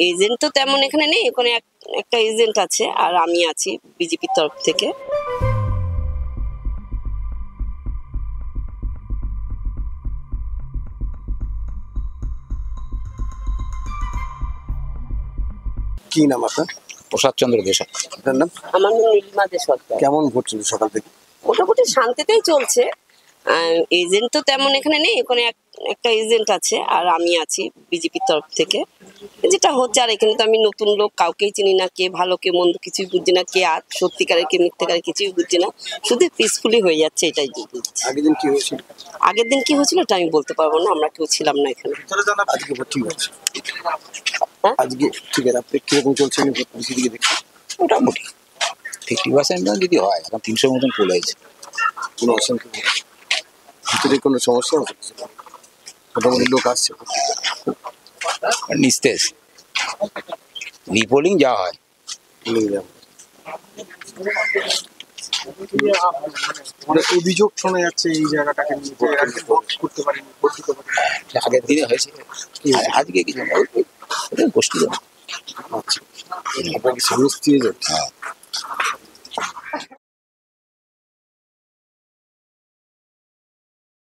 Agent তো তেমন এখানে নেই, ওখানে একটা এজেন্ট আছে আর আমি আছি বিজেপির তরফ থেকে। কি নাম আপনার? প্রসাদ চন্দ্র দেশাই। আপনার নাম? আমার নাম নীলিমা দে সরকার। কেমন ভোট ছিল সকাল থেকে? মোটামুটি শান্তিতেই চলছে। এজেন্ট তো তেমন এখানে নেই, ওখানে একটা এজেন্ট আছে আর আমি আছি বিজেপির তরফ থেকে। যেটা হচ্ছে, আর এখানে তো আমি নতুন লোক, কাউকেই চিনি না, কে ভালো কে মন্দ কিছুই বুঝছি না, কে আর সত্যিকারের কে মিথ্যেকারের কিছুই বুঝছি না, শুধু পিসফুলি হয়ে যাচ্ছে, এটাই বুঝছি। আগের দিন কি হয়েছিল? আগের দিন কি হয়েছিল এটা আমি বলতে পারবো না, আমরা কেউ ছিলাম না এখানে। আজকে ভোট ঠিক আছে? হ্যাঁ? আজকে ঠিক আছে। আপনি কিরকম চলছে ভোট বেশি দিকে দেখছেন? মোটামুটি 50% যদি হয়, এখন 300 মতন পোল হয়েছে। কোনো অসংখ্য ভিতরে কোনো সমস্যা হচ্ছে? মোটামুটি লোক আসছে? নিস্তেজ রিপোলিং যা হয়। অভিযোগ শোনা যাচ্ছে এই জায়গাটাকে নিয়ে করতে পারেন, আগের দিনে হয়েছে, আজকে কিছু গোষ্ঠী। আচ্ছা, আপনাকে সাহস দিয়ে যাচ্ছে। হ্যাঁ।